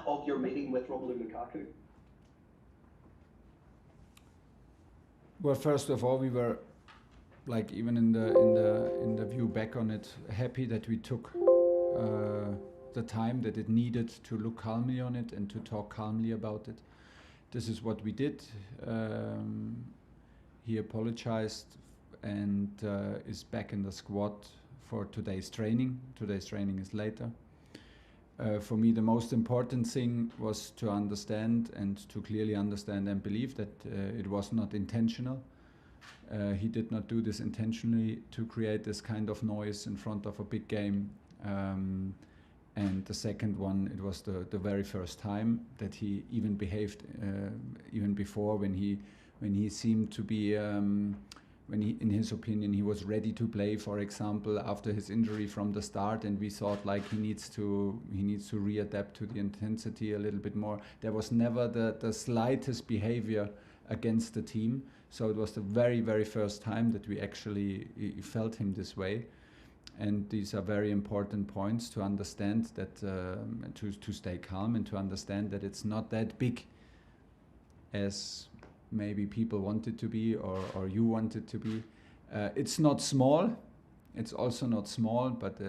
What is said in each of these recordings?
of your meeting with Romelu Lukaku? Well, first of all, we were, like, even in the view back on it, happy that we took the time that it needed to look calmly on it and to talk calmly about it. This is what we did. He apologized and is back in the squad for today's training. Today's training is later. For me, the most important thing was to understand and to clearly understand and believe that it was not intentional. He did not do this intentionally to create this kind of noise in front of a big game. And the second one, it was the very first time that he even behaved, even before when he seemed to be, when he, in his opinion, he was ready to play, for example, after his injury from the start, and we thought like he needs to readapt to the intensity a little bit more. There was never the slightest behavior against the team, so it was the very, very first time that we actually felt him this way. And these are very important points to understand that, to stay calm and to understand that it's not that big as maybe people want it to be, or you want it to be. It's not small. It's also not small, but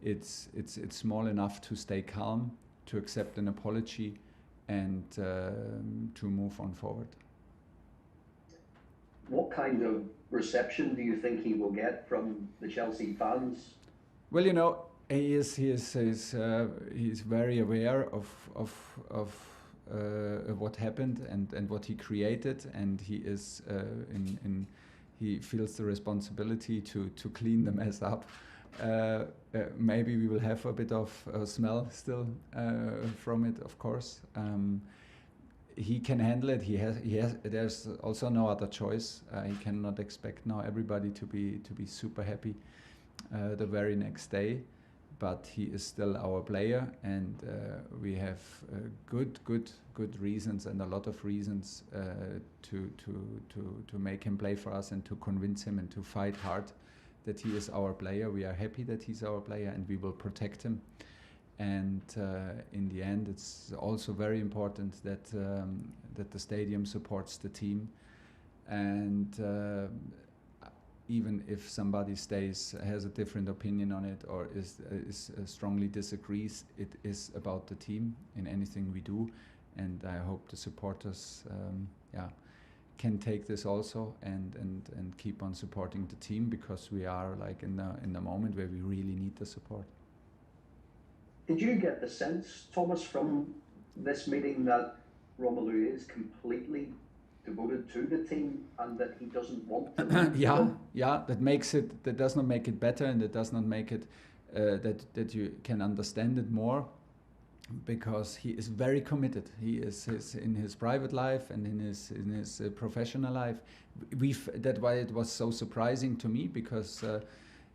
it's small enough to stay calm, to accept an apology, and to move on forward. What kind of reception do you think he will get from the Chelsea fans? Well, you know, he's very aware of what happened and what he created, and he is he feels the responsibility to clean the mess up. Maybe we will have a bit of smell still from it, of course. He can handle it. He has. There's also no other choice. He cannot expect now everybody to be super happy the very next day. But he is still our player, and we have good reasons and a lot of reasons to make him play for us and to convince him and to fight hard that he is our player. We are happy that he's our player, and we will protect him. And in the end, it's also very important that that the stadium supports the team, and even if somebody has a different opinion on it, or is strongly disagrees, it is about the team in anything we do. And I hope the supporters can take this also and keep on supporting the team, because we are like in the moment where we really need the support. Did you get the sense, Thomas, from this meeting that Romelu is completely devoted to the team and that he doesn't want to? Yeah, that does not make it better, and it does not make it that you can understand it more, because he is very committed. He is in his private life and in his professional life. That's why it was so surprising to me, because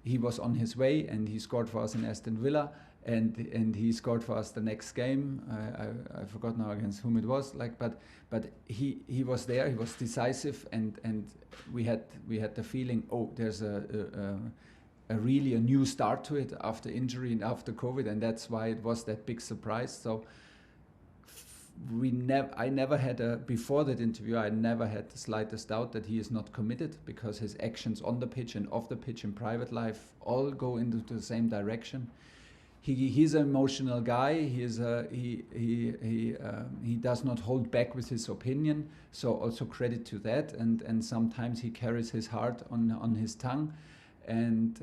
he was on his way and he scored for us in Aston Villa. And he scored for us the next game. I forgot now against whom it was. But he was there. He was decisive, and we had the feeling, oh, there's a really a new start to it after injury and after COVID, and that's why it was that big surprise. So I never had before that interview, I never had the slightest doubt that he is not committed, because his actions on the pitch and off the pitch in private life all go into the same direction. He's an emotional guy. He does not hold back with his opinion. So also credit to that. And sometimes he carries his heart on his tongue, and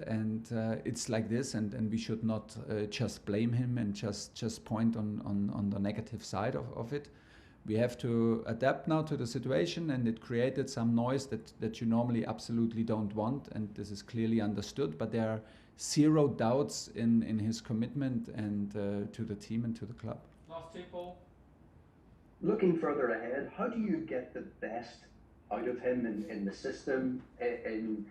it's like this. And we should not just blame him and just point on the negative side of it. We have to adapt now to the situation, and it created some noise that you normally absolutely don't want, and this is clearly understood. But there are zero doubts in his commitment and to the team and to the club. Last two, Paul. Looking further ahead, how do you get the best out of him in the system, and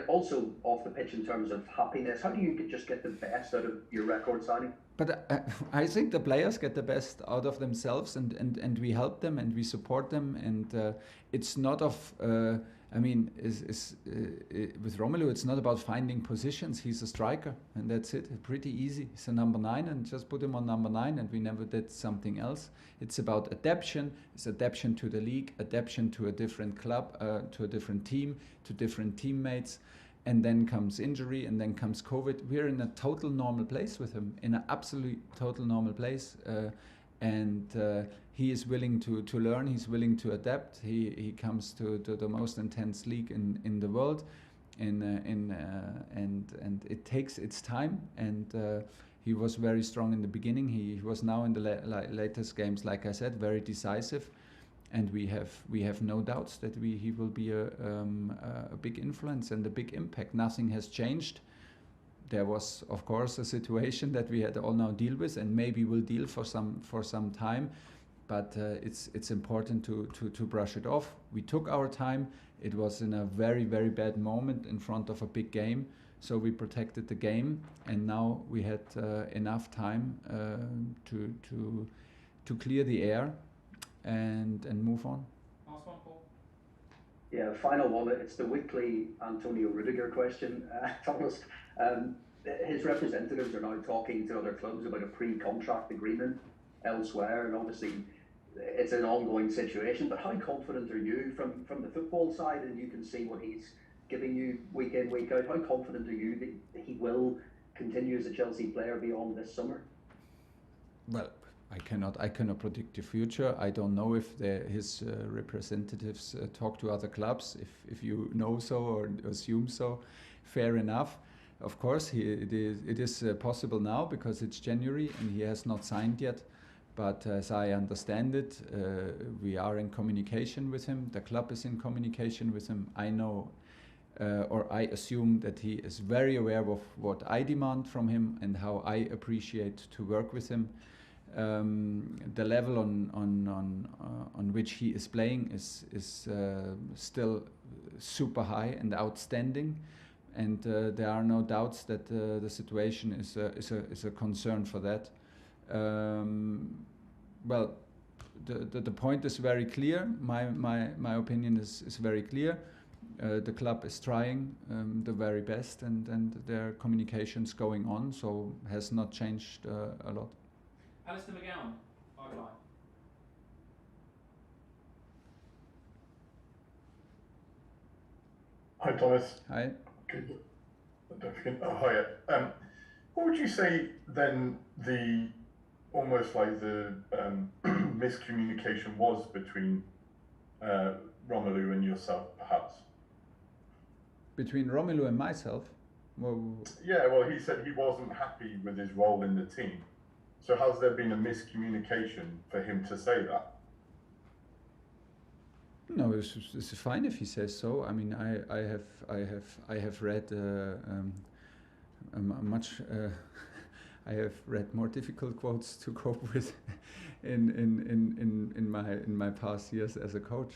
also off the pitch in terms of happiness? How do you just get the best out of your record signing? But I think the players get the best out of themselves, and we help them and we support them, and it's not of I mean, with Romelu, it's not about finding positions. He's a striker, and that's it. Pretty easy. He's a number 9, and just put him on number 9, and we never did something else. It's about adaptation. It's adaptation to the league, adaptation to a different club, to a different team, to different teammates. And then comes injury, and then comes COVID. We're in a total normal place with him, in an absolute total normal place. He is willing to learn. He's willing to adapt. He comes to the most intense league in the world, and it takes its time. And he was very strong in the beginning. He was now in the latest games, like I said, very decisive. And we have no doubts that he will be a big influence and a big impact. Nothing has changed. There was, of course, a situation that we had all now deal with, and maybe will deal for some time. But it's important to brush it off. We took our time. It was in a very, very bad moment in front of a big game, so we protected the game, and now we had enough time to clear the air and move on. Last one, Paul. Yeah, final one. It's the weekly Antonio Rudiger question, Thomas. His representatives are now talking to other clubs about a pre-contract agreement elsewhere, and obviously it's an ongoing situation. But how confident are you from the football side, and you can see what he's giving you week in, week out? How confident are you that he will continue as a Chelsea player beyond this summer? Well, I cannot predict the future. I don't know if his representatives talk to other clubs. If you know so or assume so, fair enough. Of course, it is possible now because it's January and he has not signed yet. But as I understand it, we are in communication with him. The club is in communication with him. I know, or I assume that he is very aware of what I demand from him and how I appreciate to work with him. The level on which he is playing is still super high and outstanding, and there are no doubts that the situation is a concern for that. Well, the point is very clear. My opinion is very clear. The club is trying the very best, and their communication's going on, so has not changed a lot. Alistair McGowan, bye-bye. Hi, Thomas. Hi. Good. Don't forget. Oh, hi. What would you say then almost like the miscommunication was between Romelu and yourself, perhaps? Between Romelu and myself? Well, yeah, well, he said he wasn't happy with his role in the team. So has there been a miscommunication for him to say that? no, it's fine if he says so. I mean, I have read much. I have read more difficult quotes to cope with in my past years as a coach.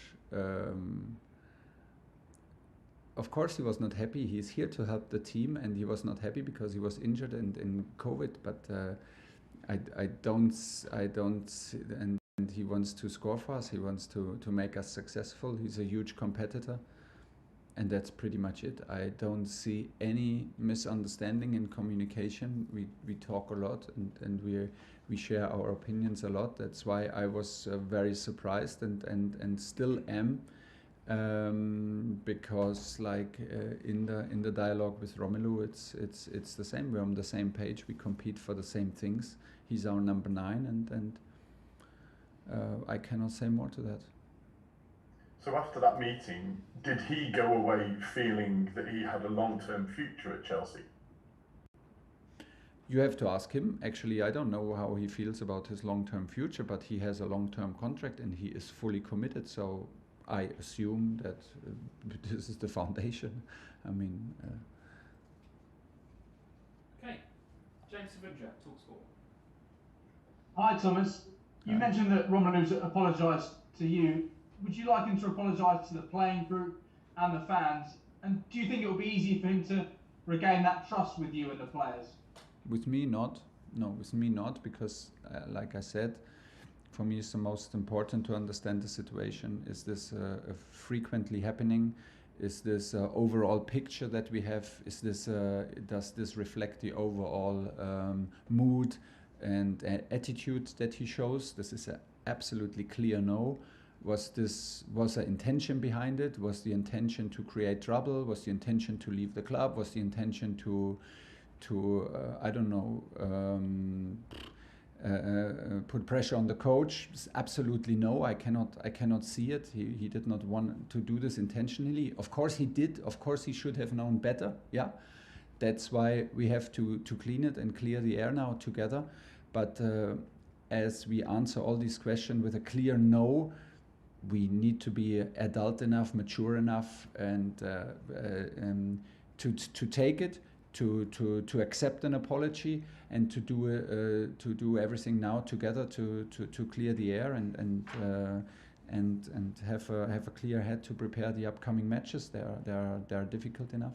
Of course, he was not happy. He's here to help the team, and he was not happy because he was injured and in COVID. But I don't, and he wants to score for us. He wants to make us successful. He's a huge competitor, and that's pretty much it. I don't see any misunderstanding in communication. We talk a lot, and we share our opinions a lot. That's why I was very surprised and still am, because like in the dialogue with Romelu, it's the same. We're on the same page. We compete for the same things. He's our number 9, and I cannot say more to that. So after that meeting, did he go away feeling that he had a long-term future at Chelsea? You have to ask him. Actually, I don't know how he feels about his long-term future, but he has a long-term contract and he is fully committed. So I assume that this is the foundation. I mean... Okay. James Savudra, TalkSport. Hi, Thomas. You mentioned that Romanu's apologised to you. Would you like him to apologise to the playing group and the fans? And do you think it will be easy for him to regain that trust with you and the players? With me, not. No, with me, not, because, like I said, for me, it's the most important to understand the situation. Is this frequently happening? Is this overall picture that we have? Is this does this reflect the overall mood and attitude that he shows? This is an absolutely clear no. Was there intention behind it? Was the intention to create trouble? Was the intention to leave the club? Was the intention to I don't know, put pressure on the coach? Absolutely no. I cannot see it. He did not want to do this intentionally. Of course he did. Of course he should have known better. Yeah, that's why we have to clean it and clear the air now together. But as we answer all these questions with a clear no, we need to be adult enough, mature enough, and to take it, to accept an apology, and to do everything now together to clear the air and have a clear head to prepare the upcoming matches. They are difficult enough.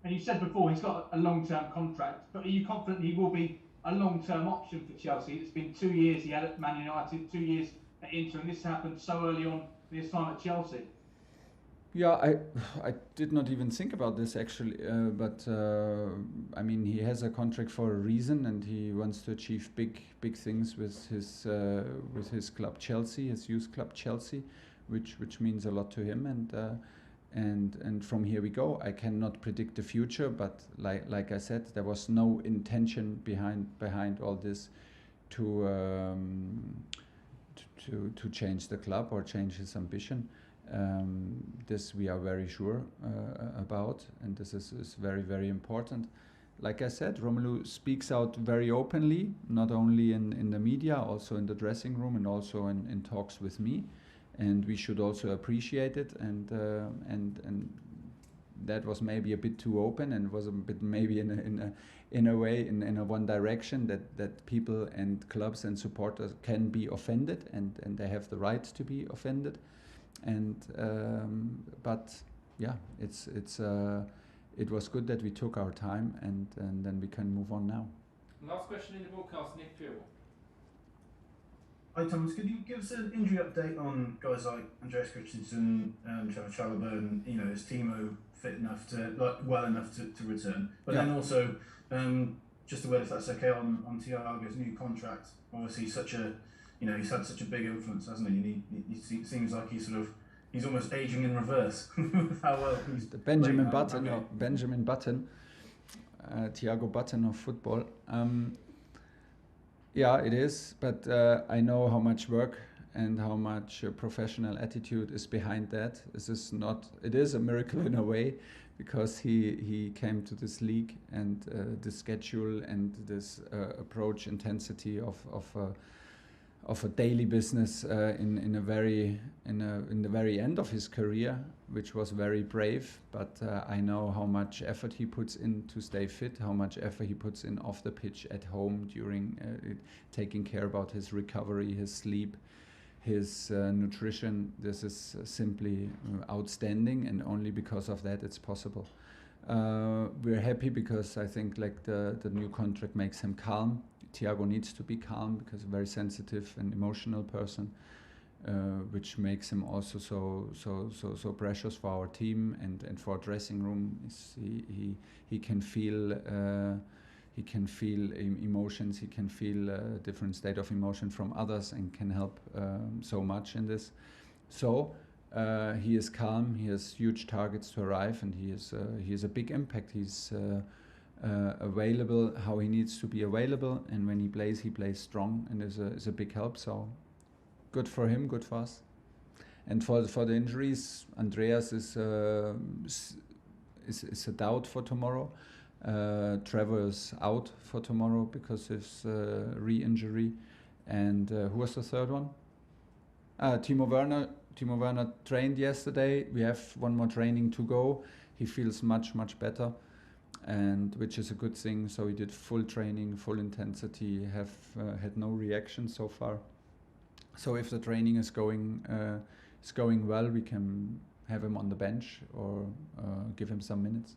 And you said before he's got a long-term contract, but are you confident he will be a long-term option for Chelsea? It's been 2 years he had at Man United, 2 years at Inter, and this happened so early on in his time at Chelsea. Yeah, I did not even think about this actually, but I mean, he has a contract for a reason, and he wants to achieve big things with his club Chelsea, his youth club Chelsea, which means a lot to him, and from here we go. I cannot predict the future, but like I said, there was no intention behind all this to change the club or change his ambition. This we are very sure about, and this is very, very important. Like I said, Romelu speaks out very openly, not only in the media, also in the dressing room, and also in talks with me, and we should also appreciate it. And that was maybe a bit too open, and was a bit maybe in a way in a one direction that people and clubs and supporters can be offended, and they have the right to be offended. And but yeah, it was good that we took our time, and then we can move on now. Last question in the broadcast, Nick Pure. Hi Thomas, could you give us an injury update on guys like Andreas Christensen, Chalobah, and is Timo fit enough well enough to return? But then also, just a word, if that's okay, on Thiago's new contract. Obviously, he's had such a big influence, hasn't he? And he seems like he's almost aging in reverse with how well he's the Benjamin Button, Thiago Button of football. Yeah, it is, but I know how much work and how much professional attitude is behind that. It is a miracle in a way, because he came to this league, and the schedule and this approach intensity of a daily business in the very end of his career, which was very brave. But I know how much effort he puts in to stay fit, how much effort he puts in off the pitch, at home, during taking care about his recovery, his sleep, his nutrition. This is simply outstanding, and only because of that it's possible. We're happy because I think the new contract makes him calm. Thiago needs to be calm because he's a very sensitive and emotional person, which makes him also so precious for our team and for our dressing room. He can feel emotions. He can feel a different state of emotion from others, and can help so much in this. So he is calm. He has huge targets to arrive, and he is a big impact. He's available how he needs to be available, and when he plays strong, and is a big help. So good for him, good for us. And for the injuries, Andreas is a doubt for tomorrow. Trevor is out for tomorrow because of his re-injury. And who was the third one? Timo Werner. Timo Werner trained yesterday. We have one more training to go. He feels much better, and which is a good thing. So he did full training, full intensity, had no reaction so far. So if the training is going well, we can have him on the bench or give him some minutes.